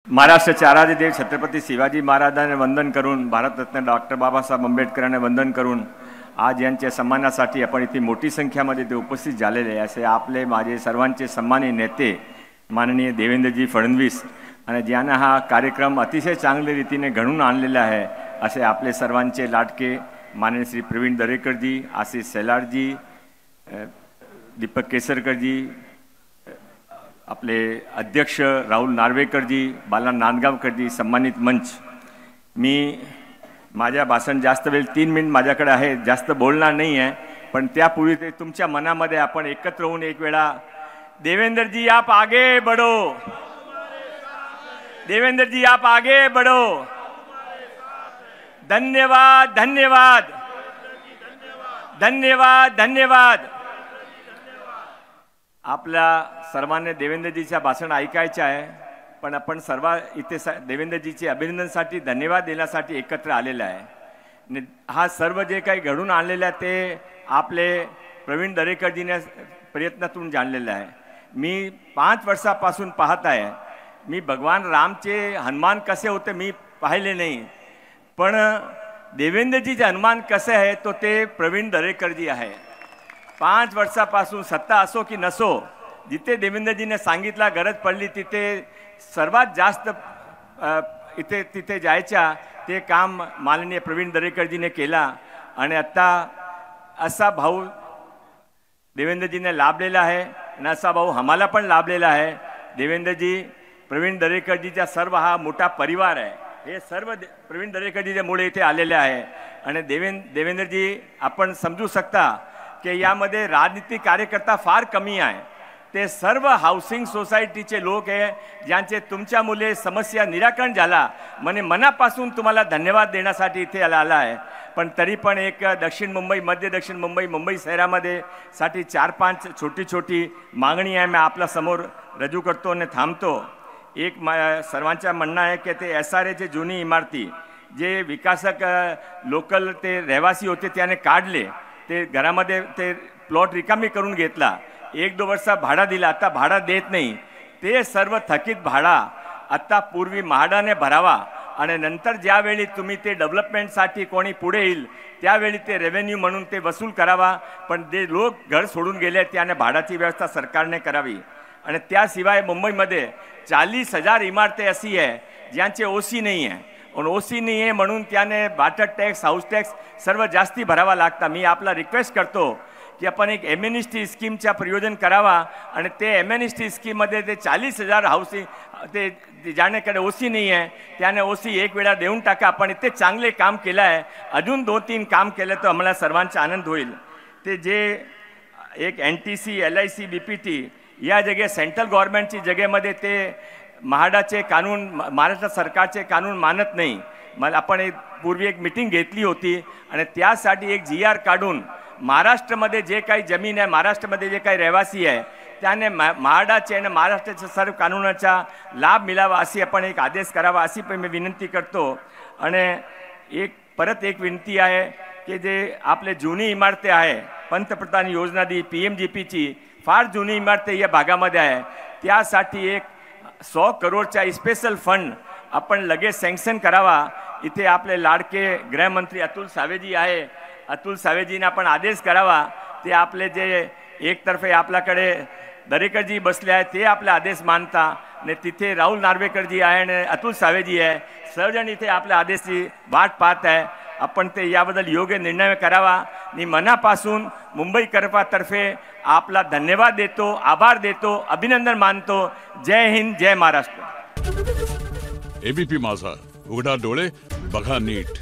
महाराष्ट्राचे आराध्य देव छत्रपती शिवाजी महाराजांना वंदन करून, भारतरत्न डॉक्टर बाबासाहेब आंबेडकरांना वंदन करून आज यांच्या सन्मानासाठी आपण इथे मोठी संख्येमध्ये ते उपस्थित झालेले आहे। असे आपले माझे सर्वांचे सन्माननीय नेते माननीय देवेंद्रजी फडणवीस आणि ज्यांना हा कार्यक्रम अतिशय चांगल्या रीतीने घडवून आणलेला आहे असे आपले सर्वांचे लाडके माननीय श्री प्रवीण दरेकरजी, आशिष सेलारजी, दीपक केसरकरजी, आपले अध्यक्ष राहुल नार्वेकरजी, बाला नांदगावकरजी, सम्मानित मंच। मी माझ्या भाषण जास्त वेळ 3 मिनिट माझ्याकडे आहे, जास्त बोलणार नाही आहे, पण त्यापूर्वी ते तुमच्या मनामध्ये आपण एकत्र होऊन एक वेळा देवेंद्र जी आप आगे बढ़ो, देवेंद्र जी आप आगे बढ़ो, धन्यवाद धन्यवाद धन्यवाद धन्यवाद। आपल्या सर्वांनी देवेंद्रजीचं भाषण ऐकायचे आहे, पण आपण सर्व इथे देवेंद्रजीचे अभिनंदनासाठी धन्यवाद देण्यासाठी एकत्र आलेला आहे। हा सर्व जे काही घडून आणलेलं आहे ते आपले प्रवीण दरेकरजीने प्रयत्नातून जाणलेलं आहे। मी 5 वर्षापासून पाहत आहे, मी भगवान रामचे हनुमान कसे होते मी पाहिले नाही, पण देवेंद्रजीचे हनुमान कसे आहे तो ते प्रवीण दरेकरजी आहे। 5 वर्षापासून सत्ता असो की नसो, जिथे देवेंद्रजीने सांगितला गरज पडली तिथे सर्वात जास्त तिथे जायच्या ते काम माननीय प्रवीण दरेकरजीने केला आणि आता असा भाऊ देवेंद्रजीने लाभलेला आहे आणि असा भाऊ आम्हाला पण लाभलेला आहे। देवेंद्रजी प्रवीण दरेकरजीचा सर्व हा मोठा परिवार आहे, हे सर्व प्रवीण दरेकरजीच्यामुळे इथे आलेले आहे आणि देवेंद्रजी आपण समजू शकता की यामध्ये राजनीतिक कार्यकर्ता फार कमी आहे, ते सर्व हाऊसिंग सोसायटीचे लोक आहे ज्यांचे तुमच्यामुळे समस्या निराकरण झाला, म्हणजे मनापासून तुम्हाला धन्यवाद देण्यासाठी इथे आला आहे। पण तरी पण एक दक्षिण मुंबई, मध्य दक्षिण मुंबई, मुंबई शहरामध्ये साठी 4-5 छोटी मागणी आहे, मी आपल्या समोर रजू करतो आणि थांबतो। एक सर्वांचं म्हणणं आहे की ते SRAचे जुनी इमारती जे विकासक लोकल ते रहिवासी होते त्याने काढले, ते घरामध्ये ते प्लॉट रिकामी करून घेतला, 1-2 वर्ष भाडा दिला, आता भाडा देत नाही, ते सर्व थकीत भाडा आता पूर्वी म्हाडाने भरावा आणि नंतर ज्यावेळी तुम्ही ते डेव्हलपमेंटसाठी कोणी पुढे येईल त्यावेळी ते रेव्हेन्यू म्हणून ते वसूल करावा, पण जे लोक घर सोडून गेले त्याने भाडाची व्यवस्था सरकारने करावी। आणि त्याशिवाय मुंबईमध्ये 40,000 इमारती अशी आहे ज्यांचे OC नाही आहे आणि OC नाही आहे म्हणून त्याने वाटर टॅक्स, हाऊस टॅक्स सर्व जास्ती भरावा लागता। मी आपला रिक्वेस्ट करतो की आपण एक एमएनएसटी स्कीमचा प्रयोजन करावा आणि ते एमएनएसटी स्कीममध्ये ते 40,000 हाऊसिंग ते ज्यानेकडे OC नाही आहे त्याने OC एक वेळा देऊन टाका। आपण इथे चांगले काम केलं आहे, अजून 2-3 काम केलं तर आम्हाला सर्वांचा आनंद होईल। ते जे एक NTC, LIC, BPT या जगे सेंट्रल गव्हर्नमेंटची जगेमध्ये ते म्हाडाचे कानून, महाराष्ट्र सरकारचे कानून मानत नाही। मला आपण पूर्वी एक मीटिंग घेतली होती आणि त्यासाठी एक GR काढून महाराष्ट्रामध्ये जे काही जमीन आहे, महाराष्ट्रामध्ये जे काही रहिवासी आहे त्याने म्हाडाचे आणि महाराष्ट्राच्या सर्व कानूनाचा लाभ मिळावा अशी आपण एक आदेश करावा अशी पण मी विनंती करतो। आणि परत एक विनंती आहे की जे आपले जुनी इमारती आहे, पंतप्रधान योजना दी PMGPची फार जुनी इमारती या भागामध्ये आहे, त्यासाठी एक 100 करोडचा स्पेशल फंड आपण लगेच सँक्शन करावा। इथे आपले लाडके गृहमंत्री अतुल सावेजी आहे, अतुल सावेजींना आपण आदेश करावा, ते आपले जे एकतर्फे आपल्याकडे दरेकरजी बसले आहे ते आपले आदेश मानता आणि तिथे राहुल नार्वेकरजी आहे आणि अतुल सावेजी आहे, सर्वजण इथे आपल्या आदेशची वाट पाहत आहे। आपण ते याबद्दल योग्य निर्णय करावा। मी मनापासून मुंबईकरतर्फे आपला धन्यवाद देतो, आभार देतो, अभिनंदन मानतो। जय हिंद, जय महाराष्ट्र। ABP माझा, उघडा डोळे बघा नीट।